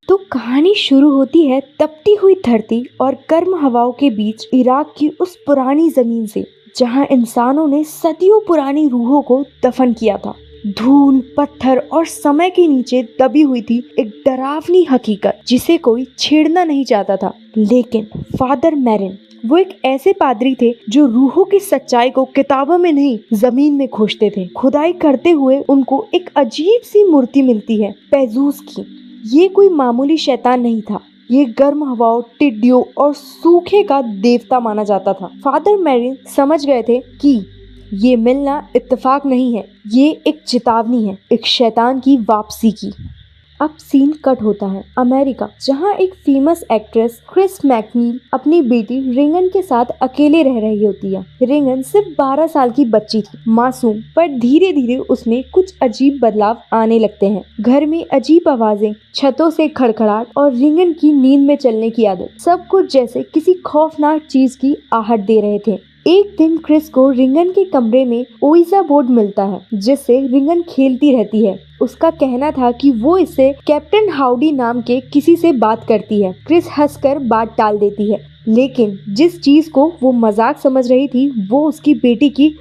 तो कहानी शुरू होती है तपती हुई धरती और गर्म हवाओं के बीच इराक की उस पुरानी जमीन से, जहां इंसानों ने सदियों पुरानी रूहों को दफन किया था। धूल, पत्थर और समय के नीचे दबी हुई थी एक डरावनी हकीकत जिसे कोई छेड़ना नहीं चाहता था। लेकिन फादर मैरिन, वो एक ऐसे पादरी थे जो रूहों की सच्चाई को किताबों में नहीं, जमीन में खोजते थे। खुदाई करते हुए उनको एक अजीब सी मूर्ति मिलती है, पेजूस की। ये कोई मामूली शैतान नहीं था, ये गर्म हवाओं, टिड्डियों और सूखे का देवता माना जाता था। फादर मैरिन समझ गए थे कि ये मिलना इत्तेफाक नहीं है, ये एक चेतावनी है, एक शैतान की वापसी की। अब सीन कट होता है अमेरिका, जहां एक फेमस एक्ट्रेस क्रिस मैकनील अपनी बेटी रिंगन के साथ अकेले रह रही होती है। रिंगन सिर्फ 12 साल की बच्ची थी, मासूम, पर धीरे धीरे उसमें कुछ अजीब बदलाव आने लगते हैं। घर में अजीब आवाजें, छतों से खड़खड़ाहट और रिंगन की नींद में चलने की आदत, सब कुछ जैसे किसी खौफनाक चीज की आहट दे रहे थे। एक दिन क्रिस को रिंगन के कमरे में ओइजा बोर्ड मिलता है, जिससे रिंगन खेलती रहती है। उसका कहना था कि वो इससे कैप्टन हाउडी नाम के किसी से बात करती है। क्रिस हंसकर बात टाल देती है, लेकिन जिस चीज को वो मजाक समझ रही थी वो उसकी बेटी की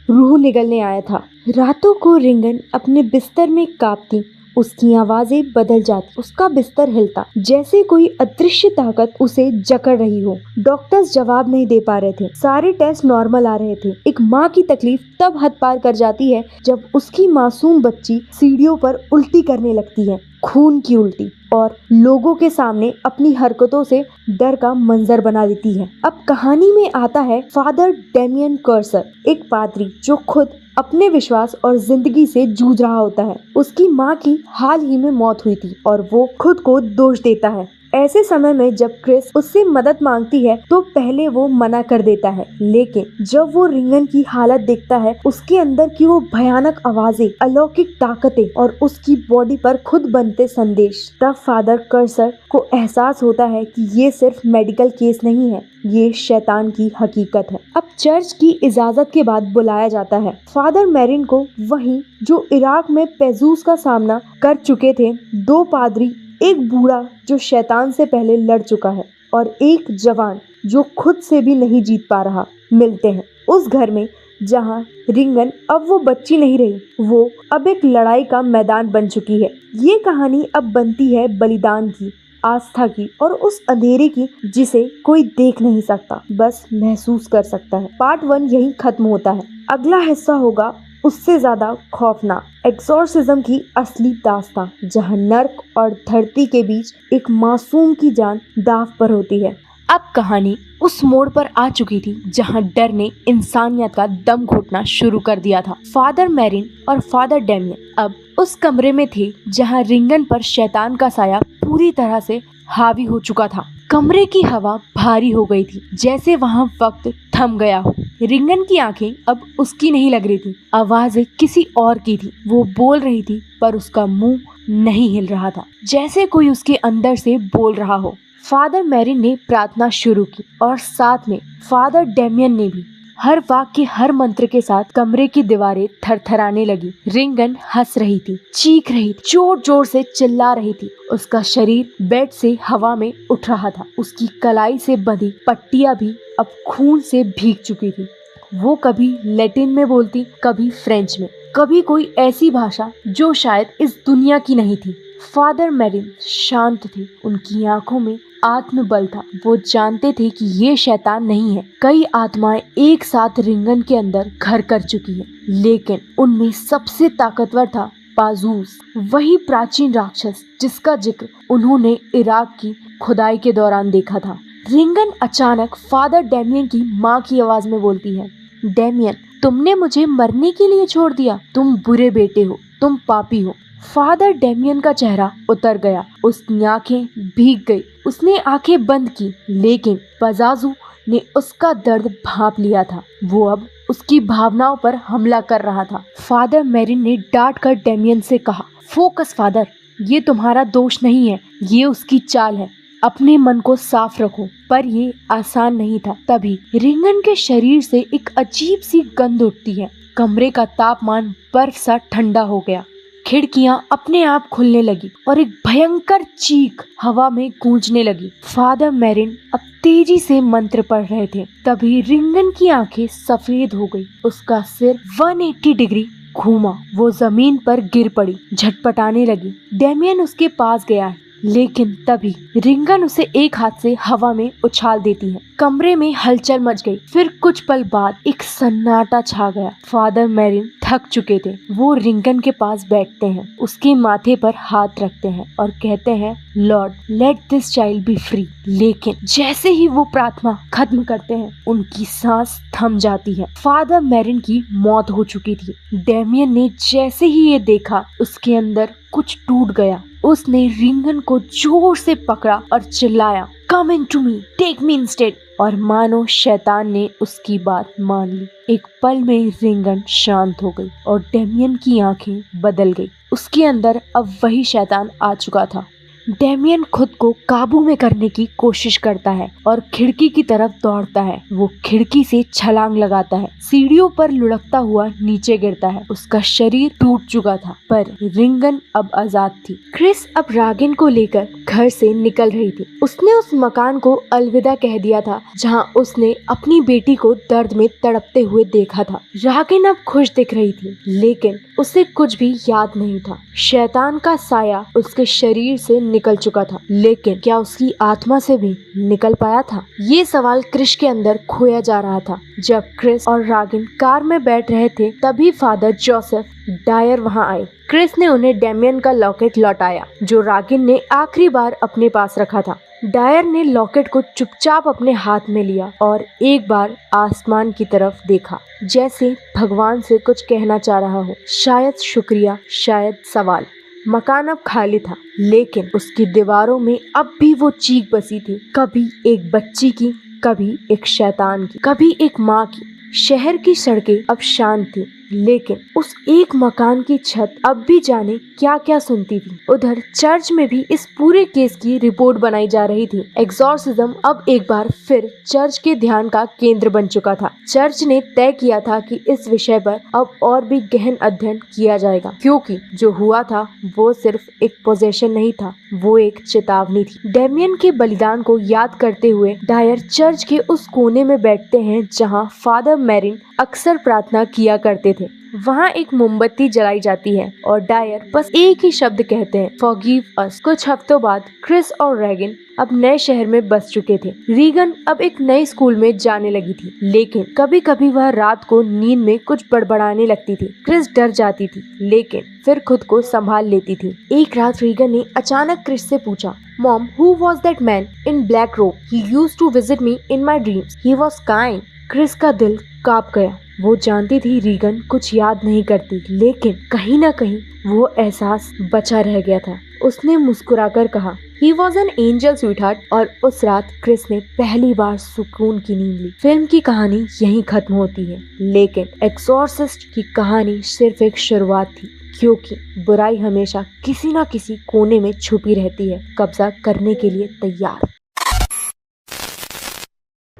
रूह निगलने आया था। रातों को रिंगन अपने बिस्तर में कांपती, उसकी आवाजें बदल जाती, उसका बिस्तर हिलता, जैसे कोई अदृश्य ताकत उसे जकड़ रही हो। डॉक्टर्स जवाब नहीं दे पा रहे थे, सारे टेस्ट नॉर्मल आ रहे थे। एक माँ की तकलीफ तब हद पार कर जाती है जब उसकी मासूम बच्ची सीढ़ियों पर उल्टी करने लगती है, खून की उल्टी, और लोगों के सामने अपनी हरकतों से डर का मंजर बना देती है। अब कहानी में आता है फादर डेमियन कर्सर, एक पादरी जो खुद अपने विश्वास और जिंदगी से जूझ रहा होता है। उसकी माँ की हाल ही में मौत हुई थी और वो खुद को दोष देता है। ऐसे समय में जब क्रिस उससे मदद मांगती है तो पहले वो मना कर देता है, लेकिन जब वो रिंगन की हालत देखता है, उसके अंदर की वो भयानक आवाजें, अलौकिक ताकतें और उसकी बॉडी पर खुद बनते संदेश, तब फादर कर्सर को एहसास होता है कि ये सिर्फ मेडिकल केस नहीं है, ये शैतान की हकीकत है। अब चर्च की इजाजत के बाद बुलाया जाता है फादर मैरिन को, वहीं जो इराक में पेजूस का सामना कर चुके थे। दो पादरी, एक बूढ़ा जो शैतान से पहले लड़ चुका है और एक जवान जो खुद से भी नहीं जीत पा रहा, मिलते हैं उस घर में जहां रिंगन अब वो बच्ची नहीं रही, वो अब एक लड़ाई का मैदान बन चुकी है। ये कहानी अब बनती है बलिदान की, आस्था की और उस अंधेरे की जिसे कोई देख नहीं सकता, बस महसूस कर सकता है। पार्ट 1 यहीं खत्म होता है। अगला हिस्सा होगा उससे ज्यादा खौफनाक, एक्सोर्सिज्म की असली दास्तां, जहां नर्क और धरती के बीच एक मासूम की जान दांव पर होती है। अब कहानी उस मोड़ पर आ चुकी थी जहां डर ने इंसानियत का दम घोटना शुरू कर दिया था। फादर मैरिन और फादर डेमियन अब उस कमरे में थे जहां रिंगन पर शैतान का साया पूरी तरह से हावी हो चुका था। कमरे की हवा भारी हो गई थी, जैसे वहां वक्त थम गया हो। रिंगन की आंखें अब उसकी नहीं लग रही थी, आवाजें किसी और की थी। वो बोल रही थी पर उसका मुंह नहीं हिल रहा था, जैसे कोई उसके अंदर से बोल रहा हो। फादर मैरिन ने प्रार्थना शुरू की और साथ में फादर डेमियन ने भी। हर वाक्य, हर मंत्र के साथ कमरे की दीवारें थरथराने लगी। रिंगन हंस रही थी, चीख रही थी, जोर जोर से चिल्ला रही थी। उसका शरीर बेड से हवा में उठ रहा था, उसकी कलाई से बंधी पट्टियां भी अब खून से भीग चुकी थी। वो कभी लैटिन में बोलती, कभी फ्रेंच में, कभी कोई ऐसी भाषा जो शायद इस दुनिया की नहीं थी। फादर मैरिन शांत थे, उनकी आंखों में आत्मबल था। वो जानते थे कि ये शैतान नहीं है, कई आत्माएं एक साथ रिंगन के अंदर घर कर चुकी हैं, लेकिन उनमें सबसे ताकतवर था पाजूस, वही प्राचीन राक्षस जिसका जिक्र उन्होंने इराक की खुदाई के दौरान देखा था। रिंगन अचानक फादर डेमियन की माँ की आवाज में बोलती है, डेमियन, तुमने मुझे मरने के लिए छोड़ दिया, तुम बुरे बेटे हो, तुम पापी हो। फादर डेमियन का चेहरा उतर गया, उसकी आंखें भीग गई। उसने आंखें बंद की, लेकिन पजाजू ने उसका दर्द भांप लिया था। वो अब उसकी भावनाओं पर हमला कर रहा था। फादर मैरिन ने डांट कर डेमियन से कहा, फोकस फादर, ये तुम्हारा दोष नहीं है, ये उसकी चाल है, अपने मन को साफ रखो। पर ये आसान नहीं था। तभी रिंगन के शरीर से एक अजीब सी गंध उठती है। कमरे का तापमान बर्फ सा ठंडा हो गया। खिड़कियां अपने आप खुलने लगी और एक भयंकर चीख हवा में गूंजने लगी। फादर मेरिन अब तेजी से मंत्र पढ़ रहे थे। तभी रिंगन की आंखें सफेद हो गई। उसका सिर 180 डिग्री घूमा। वो जमीन पर गिर पड़ी, झटपटाने लगी। डेमियन उसके पास गया, लेकिन तभी रिंगन उसे एक हाथ से हवा में उछाल देती है। कमरे में हलचल मच गई। फिर कुछ पल बाद एक सन्नाटा छा गया। फादर मेरिन थक चुके थे। वो रिंगन के पास बैठते हैं, उसके माथे पर हाथ रखते हैं और कहते हैं, Lord let this child B free. लेकिन जैसे ही वो प्रार्थना खत्म करते हैं, उनकी सांस थम जाती है। फादर मेरिन की मौत हो चुकी थी। डेमियन ने जैसे ही ये देखा, उसके अंदर कुछ टूट गया। उसने रिंगन को जोर से पकड़ा और चिल्लाया, come in to me, take me instead. और मानो शैतान ने उसकी बात मान ली। एक पल में रिंगन शांत हो गई और डेमियन की आंखें बदल गई। उसके अंदर अब वही शैतान आ चुका था। डेमियन खुद को काबू में करने की कोशिश करता है और खिड़की की तरफ दौड़ता है। वो खिड़की से छलांग लगाता है, सीढ़ियों पर लुढ़कता हुआ नीचे गिरता है। उसका शरीर टूट चुका था, पर रिंगन अब आजाद थी। क्रिस अब रागिन को लेकर घर से निकल रही थी। उसने उस मकान को अलविदा कह दिया था जहाँ उसने अपनी बेटी को दर्द में तड़पते हुए देखा था। रागिन अब खुश दिख रही थी, लेकिन उसे कुछ भी याद नहीं था। शैतान का साया उसके शरीर से निकल चुका था, लेकिन क्या उसकी आत्मा से भी निकल पाया था? ये सवाल क्रिस के अंदर खोया जा रहा था। जब क्रिस और रागिन कार में बैठ रहे थे, तभी फादर जोसेफ डायर वहां आए। क्रिस ने उन्हें डेमियन का लॉकेट लौटाया, जो रागिन ने आखिरी बार अपने पास रखा था। डायर ने लॉकेट को चुपचाप अपने हाथ में लिया और एक बार आसमान की तरफ देखा, जैसे भगवान से कुछ कहना चाह रहा हो। शायद शुक्रिया, शायद सवाल। मकान अब खाली था, लेकिन उसकी दीवारों में अब भी वो चीख बसी थी, कभी एक बच्ची की, कभी एक शैतान की, कभी एक माँ की। शहर की सड़कें अब शांत थी, लेकिन उस एक मकान की छत अब भी जाने क्या क्या सुनती थी। उधर चर्च में भी इस पूरे केस की रिपोर्ट बनाई जा रही थी। एग्जॉर्सिज्म अब एक बार फिर चर्च के ध्यान का केंद्र बन चुका था। चर्च ने तय किया था कि इस विषय पर अब और भी गहन अध्ययन किया जाएगा, क्योंकि जो हुआ था वो सिर्फ एक पोजेशन नहीं था, वो एक चेतावनी थी। डेमियन के बलिदान को याद करते हुए डायर चर्च के उस कोने में बैठते हैं जहाँ फादर मेरिन अक्सर प्रार्थना किया करते थे। वहाँ एक मोमबत्ती जलाई जाती है और डायर बस एक ही शब्द कहते हैं, फॉरगिव अस। कुछ हफ्तों बाद क्रिस और रेगन अब नए शहर में बस चुके थे। रीगन अब एक नए स्कूल में जाने लगी थी, लेकिन कभी कभी वह रात को नींद में कुछ बड़बड़ाने लगती थी। क्रिस डर जाती थी, लेकिन फिर खुद को संभाल लेती थी। एक रात रीगन ने अचानक क्रिस से पूछा, mom, who was that man in black robe? He used to visit me in my dreams. He was kind. Chris का दिल कांप गया। वो जानती थी रीगन कुछ याद नहीं करती, लेकिन कहीं ना कहीं वो एहसास बचा रह गया था। उसने मुस्कुराकर कहा, He was an angel sweetheart। और उस रात क्रिस ने पहली बार सुकून की नींद ली। फिल्म की कहानी यहीं खत्म होती है, लेकिन एक्सॉर्सिस्ट की कहानी सिर्फ एक शुरुआत थी, क्योंकि बुराई हमेशा किसी न किसी कोने में छुपी रहती है, कब्जा करने के लिए तैयार।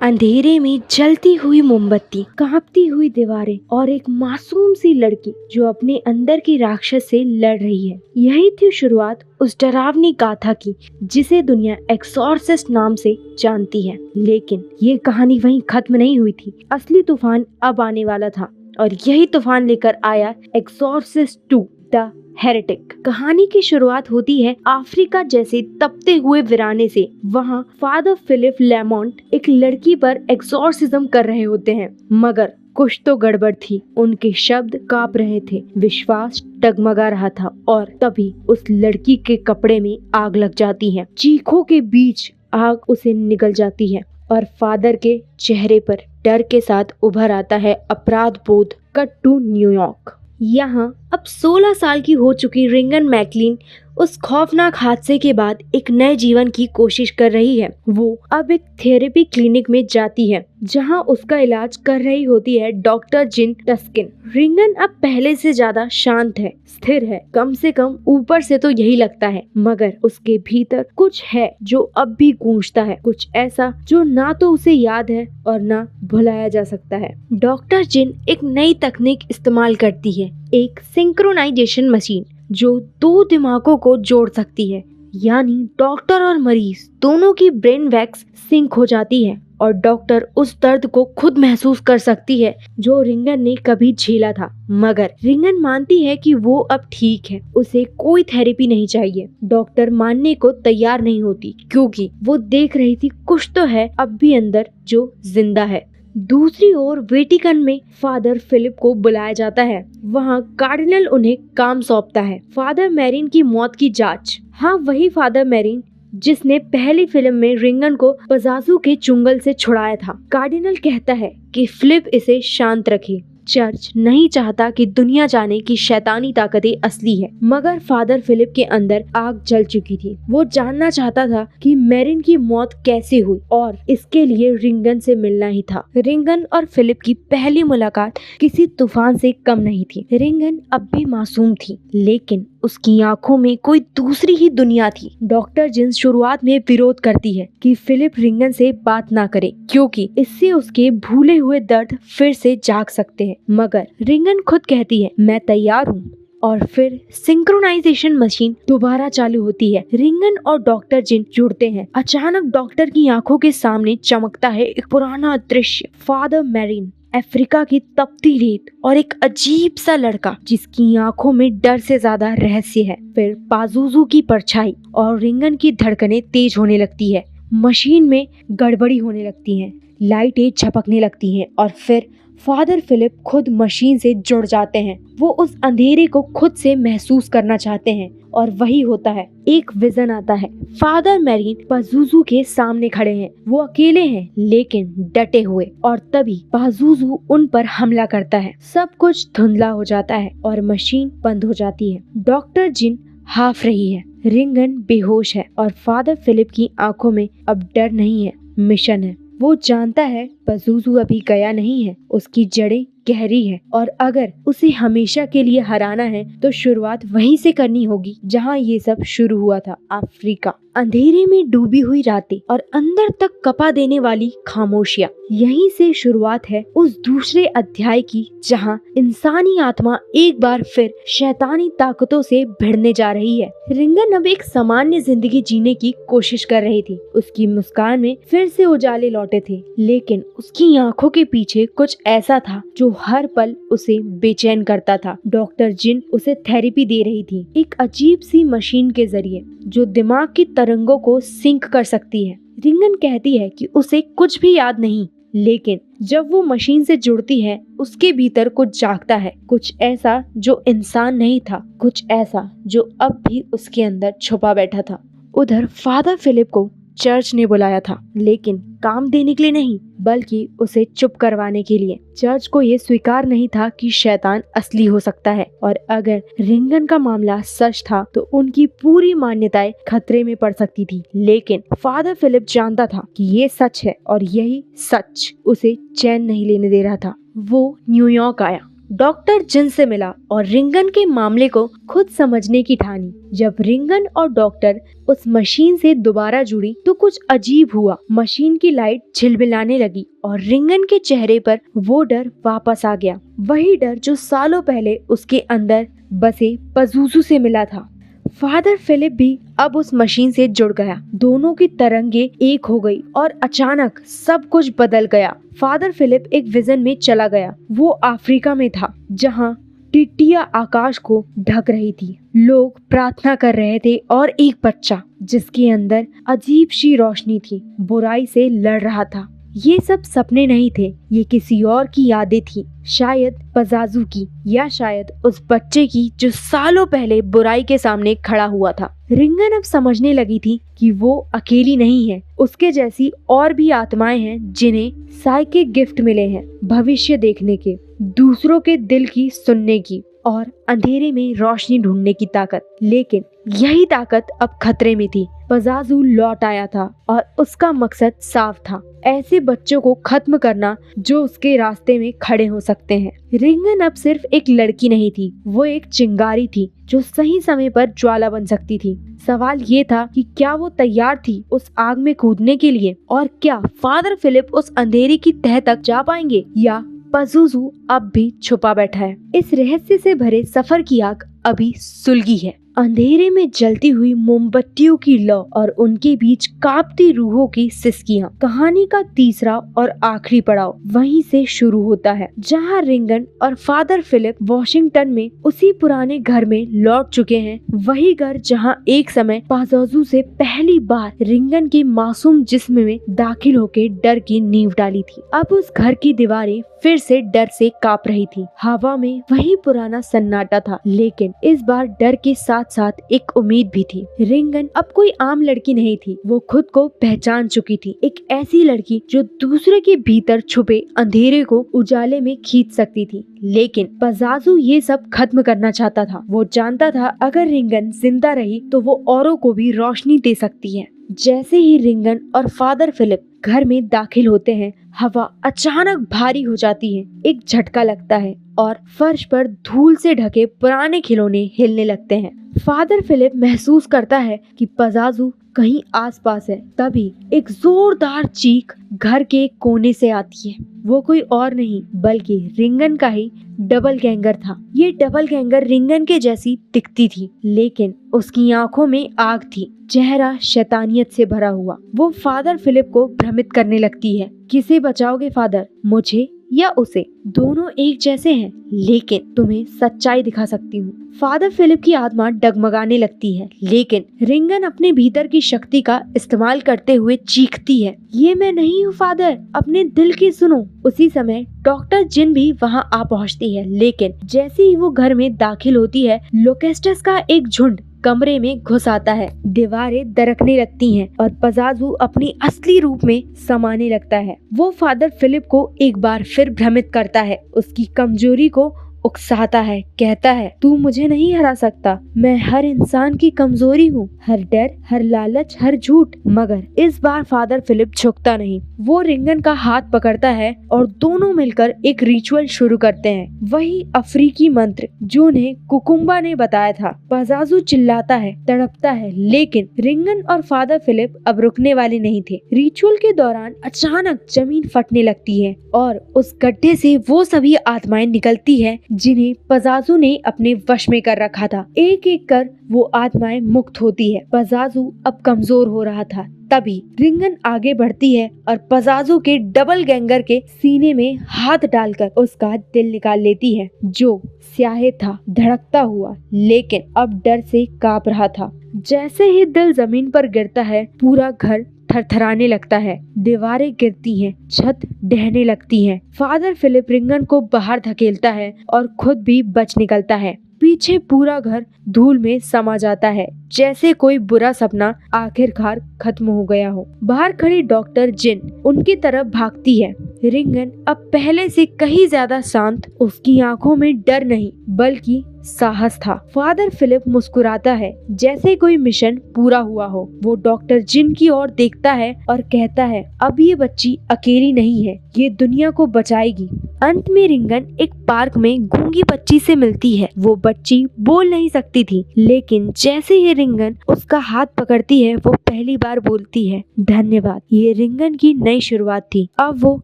अंधेरे में जलती हुई मोमबत्ती, कांपती हुई दीवारें और एक मासूम सी लड़की जो अपने अंदर की राक्षस से लड़ रही है। यही थी शुरुआत उस डरावनी गाथा की, जिसे दुनिया एक्सॉर्सिस्ट नाम से जानती है। लेकिन ये कहानी वहीं खत्म नहीं हुई थी। असली तूफान अब आने वाला था, और यही तूफान लेकर आया एक्सॉर्सिस्ट 2 द हेरेटिक। कहानी की शुरुआत होती है अफ्रीका जैसे तपते हुए वीराने से। वहाँ फादर फिलिप लेमोंट एक लड़की पर एक्सॉर्सिज्म कर रहे होते हैं, मगर कुछ तो गड़बड़ थी। उनके शब्द कांप रहे थे, विश्वास डगमगा रहा था, और तभी उस लड़की के कपड़े में आग लग जाती है। चीखों के बीच आग उसे निगल जाती है और फादर के चेहरे पर डर के साथ उभर आता है अपराध बोध। Cut to New York. यहाँ अब 16 साल की हो चुकी रिंगन मैकलीन उस खौफनाक हादसे के बाद एक नए जीवन की कोशिश कर रही है। वो अब एक थेरेपी क्लिनिक में जाती है, जहां उसका इलाज कर रही होती है डॉक्टर जिन टस्किन। रिंगन अब पहले से ज्यादा शांत है, स्थिर है, कम से कम ऊपर से तो यही लगता है, मगर उसके भीतर कुछ है जो अब भी गूंजता है, कुछ ऐसा जो ना तो उसे याद है और ना भुलाया जा सकता है। डॉक्टर जिन एक नई तकनीक इस्तेमाल करती है, एक सिंक्रोनाइजेशन मशीन, जो दो दिमागों को जोड़ सकती है, यानी डॉक्टर और मरीज दोनों की ब्रेन वैक्स सिंक हो जाती है और डॉक्टर उस दर्द को खुद महसूस कर सकती है जो रिंगन ने कभी झेला था। मगर रिंगन मानती है कि वो अब ठीक है, उसे कोई थेरेपी नहीं चाहिए। डॉक्टर मानने को तैयार नहीं होती क्योंकि वो देख रही थी कुछ तो है अब भी अंदर जो जिंदा है। दूसरी ओर वेटिकन में फादर फिलिप को बुलाया जाता है। वहाँ कार्डिनल उन्हें काम सौंपता है, फादर मैरिन की मौत की जांच। हाँ, वही फादर मैरिन जिसने पहली फिल्म में रिंगन को पजाजू के चुंगल से छुड़ाया था। कार्डिनल कहता है कि फिलिप इसे शांत रखे। चर्च नहीं चाहता कि दुनिया जाने की शैतानी ताकतें असली है, मगर फादर फिलिप के अंदर आग जल चुकी थी। वो जानना चाहता था कि मैरिन की मौत कैसे हुई और इसके लिए रिंगन से मिलना ही था। रिंगन और फिलिप की पहली मुलाकात किसी तूफान से कम नहीं थी। रिंगन अब भी मासूम थी, लेकिन उसकी आंखों में कोई दूसरी ही दुनिया थी। डॉक्टर जिन्स शुरुआत में विरोध करती है कि फिलिप रिंगन से बात ना करे क्योंकि इससे उसके भूले हुए दर्द फिर से जाग सकते हैं, मगर रिंगन खुद कहती है मैं तैयार हूँ। और फिर सिंक्रोनाइजेशन मशीन दोबारा चालू होती है। रिंगन और डॉक्टर जिन जुड़ते हैं। अचानक डॉक्टर की आंखों के सामने चमकता है एक पुराना दृश्य। फादर मैरिन, अफ्रीका की तपती रेत और एक अजीब सा लड़का जिसकी आंखों में डर से ज्यादा रहस्य है। फिर पाजुजू की परछाई और रिंगन की धड़कनें तेज होने लगती है। मशीन में गड़बड़ी होने लगती है, लाइटें झपकने लगती हैं और फिर फादर फिलिप खुद मशीन से जुड़ जाते हैं। वो उस अंधेरे को खुद से महसूस करना चाहते हैं और वही होता है। एक विजन आता है। फादर मैरिन पाजुजू के सामने खड़े हैं। वो अकेले हैं लेकिन डटे हुए, और तभी पाजुजू उन पर हमला करता है। सब कुछ धुंधला हो जाता है और मशीन बंद हो जाती है। डॉक्टर जिन हाफ रही है, रिंगन बेहोश है और फादर फिलिप की आंखों में अब डर नहीं है, मिशन है। वो जानता है पाजुजू अभी गया नहीं है, उसकी जड़ें गहरी है और अगर उसे हमेशा के लिए हराना है तो शुरुआत वहीं से करनी होगी जहां ये सब शुरू हुआ था, अफ्रीका। अंधेरे में डूबी हुई रातें और अंदर तक कपा देने वाली खामोशियां, यहीं से शुरुआत है उस दूसरे अध्याय की जहां इंसानी आत्मा एक बार फिर शैतानी ताकतों से भिड़ने जा रही है। रिंगन अब एक सामान्य जिंदगी जीने की कोशिश कर रही थी। उसकी मुस्कान में फिर से उजाले लौटे थे, लेकिन उसकी आंखों के पीछे कुछ ऐसा था जो हर पल उसे बेचैन करता था। डॉक्टर जिन उसे थेरेपी दे रही थी, एक अजीब सी मशीन के जरिए जो दिमाग की तरंगों को सिंक कर सकती है। रिंगन कहती है कि उसे कुछ भी याद नहीं, लेकिन जब वो मशीन से जुड़ती है उसके भीतर कुछ जागता है, कुछ ऐसा जो इंसान नहीं था, कुछ ऐसा जो अब भी उसके अंदर छुपा बैठा था। उधर फादर फिलिप को चर्च ने बुलाया था, लेकिन काम देने के लिए नहीं बल्कि उसे चुप करवाने के लिए। चर्च को ये स्वीकार नहीं था कि शैतान असली हो सकता है, और अगर रिंगन का मामला सच था तो उनकी पूरी मान्यताएं खतरे में पड़ सकती थी। लेकिन फादर फिलिप जानता था कि ये सच है और यही सच उसे चैन नहीं लेने दे रहा था। वो न्यूयॉर्क आया, डॉक्टर जिन से मिला और रिंगन के मामले को खुद समझने की ठानी। जब रिंगन और डॉक्टर उस मशीन से दोबारा जुड़ी तो कुछ अजीब हुआ। मशीन की लाइट झिलमिलाने लगी और रिंगन के चेहरे पर वो डर वापस आ गया, वही डर जो सालों पहले उसके अंदर बसे पाजुजू से मिला था। फादर फिलिप भी अब उस मशीन से जुड़ गया। दोनों की तरंगे एक हो गई और अचानक सब कुछ बदल गया। फादर फिलिप एक विजन में चला गया। वो अफ्रीका में था जहां टिड्डियां आकाश को ढक रही थी, लोग प्रार्थना कर रहे थे और एक बच्चा जिसके अंदर अजीब सी रोशनी थी बुराई से लड़ रहा था। ये सब सपने नहीं थे, ये किसी और की यादें थी, शायद पजाजू की, या शायद उस बच्चे की जो सालों पहले बुराई के सामने खड़ा हुआ था। रिंगन अब समझने लगी थी कि वो अकेली नहीं है, उसके जैसी और भी आत्माएं हैं जिन्हें साइकिक गिफ्ट मिले हैं, भविष्य देखने के, दूसरों के दिल की सुनने की और अंधेरे में रोशनी ढूंढने की ताकत। लेकिन यही ताकत अब खतरे में थी। पजाजू लौट आया था और उसका मकसद साफ था, ऐसे बच्चों को खत्म करना जो उसके रास्ते में खड़े हो सकते हैं। रिंगन अब सिर्फ एक लड़की नहीं थी, वो एक चिंगारी थी जो सही समय पर ज्वाला बन सकती थी। सवाल ये था कि क्या वो तैयार थी उस आग में कूदने के लिए, और क्या फादर फिलिप उस अंधेरे की तह तक जा पाएंगे, या पाजुजू अब भी छुपा बैठा है। इस रहस्य से भरे सफर की आग अभी सुलगी है। अंधेरे में जलती हुई मोमबत्तियों की लौ और उनके बीच कांपती रूहों की सिसकियां। कहानी का तीसरा और आखिरी पड़ाव वहीं से शुरू होता है जहां रिंगन और फादर फिलिप वॉशिंगटन में उसी पुराने घर में लौट चुके हैं। वही घर जहां एक समय पाज़ोज़ू से पहली बार रिंगन के मासूम जिस्म में दाखिल होकर डर की नींव डाली थी। अब उस घर की दीवारें फिर से डर से कांप रही थी। हवा में वही पुराना सन्नाटा था, लेकिन इस बार डर के साथ साथ एक उम्मीद भी थी। रिंगन अब कोई आम लड़की नहीं थी। वो खुद को पहचान चुकी थी, एक ऐसी लड़की जो दूसरे के भीतर छुपे अंधेरे को उजाले में खींच सकती थी। लेकिन पाज़ोज़ू ये सब खत्म करना चाहता था। वो जानता था अगर रिंगन जिंदा रही तो वो औरों को भी रोशनी दे सकती है। जैसे ही रिंगन और फादर फिलिप घर में दाखिल होते हैं, हवा अचानक भारी हो जाती है। एक झटका लगता है और फर्श पर धूल से ढके पुराने खिलौने हिलने लगते हैं। फादर फिलिप महसूस करता है कि पाज़ोज़ू कहीं आसपास है। तभी एक जोरदार चीख घर के कोने से आती है। वो कोई और नहीं बल्कि रिंगन का ही डबल गैंगर था। ये डबल गैंगर रिंगन के जैसी दिखती थी, लेकिन उसकी आंखों में आग थी, चेहरा शैतानियत से भरा हुआ। वो फादर फिलिप को भ्रमित करने लगती है। किसे बचाओगे फादर, मुझे या उसे? दोनों एक जैसे हैं, लेकिन तुम्हें सच्चाई दिखा सकती हूँ। फादर फिलिप की आत्मा डगमगाने लगती है, लेकिन रिंगन अपने भीतर की शक्ति का इस्तेमाल करते हुए चीखती है, ये मैं नहीं हूँ फादर, अपने दिल की सुनो। उसी समय डॉक्टर जिन भी वहाँ आ पहुँचती है, लेकिन जैसे ही वो घर में दाखिल होती है, लोकेस्टस का एक झुंड कमरे में घुस आता है। दीवारें दरकने लगती हैं और पाज़ोज़ू अपनी असली रूप में समाने लगता है। वो फादर फिलिप को एक बार फिर भ्रमित करता है, उसकी कमजोरी को उकसाता है, कहता है तू मुझे नहीं हरा सकता, मैं हर इंसान की कमजोरी हूँ, हर डर, हर लालच, हर झूठ। मगर इस बार फादर फिलिप झुकता नहीं। वो रिंगन का हाथ पकड़ता है और दोनों मिलकर एक रिचुअल शुरू करते हैं, वही अफ्रीकी मंत्र जो उन्हें कुकुम्बा ने बताया था। पाज़ोज़ू चिल्लाता है, तड़पता है, लेकिन रिंगन और फादर फिलिप अब रुकने वाले नहीं थे। रिचुअल के दौरान अचानक जमीन फटने लगती है और उस गड्ढे से वो सभी आत्माएं निकलती है जिन्हें पाज़ोज़ू ने अपने वश में कर रखा था। एक एक कर वो आत्माएं मुक्त होती है। पाज़ोज़ू अब कमजोर हो रहा था। तभी रिंगन आगे बढ़ती है और पाज़ोज़ू के डबल गैंगर के सीने में हाथ डालकर उसका दिल निकाल लेती है, जो स्याहे था, धड़कता हुआ, लेकिन अब डर से कांप रहा था। जैसे ही दिल जमीन पर गिरता है, पूरा घर थरथराने लगता है, दीवारें गिरती हैं, छत ढहने लगती है। फादर फिलिप रिंगन को बाहर धकेलता है और खुद भी बच निकलता है। पीछे पूरा घर धूल में समा जाता है, जैसे कोई बुरा सपना आखिरकार खत्म हो गया हो। बाहर खड़ी डॉक्टर जिन उनकी तरफ भागती है। रिंगन अब पहले से कहीं ज्यादा शांत, उसकी आंखों में डर नहीं बल्कि साहस था। फादर फिलिप मुस्कुराता है जैसे कोई मिशन पूरा हुआ हो। वो डॉक्टर जिन की ओर देखता है और कहता है, अब ये बच्ची अकेली नहीं है, ये दुनिया को बचाएगी। अंत में रिंगन एक पार्क में गूंगी बच्ची से मिलती है। वो बच्ची बोल नहीं सकती थी, लेकिन जैसे ही रिंगन उसका हाथ पकड़ती है, वो पहली बार बोलती है, धन्यवाद। ये रिंगन की नई शुरुआत थी। अब वो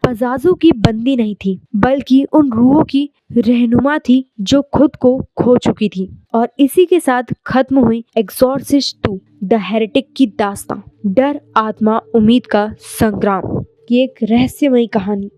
पाज़ोज़ू की बंदी नहीं थी, बल्कि उन रूहों की रहनुमा थी जो खुद को खो चुकी थी। और इसी के साथ खत्म हुई एक्सोर्सिस्ट 2 द हेरेटिक की दास्तां। डर, आत्मा, उम्मीद का संग्राम। ये एक रहस्यमयी कहानी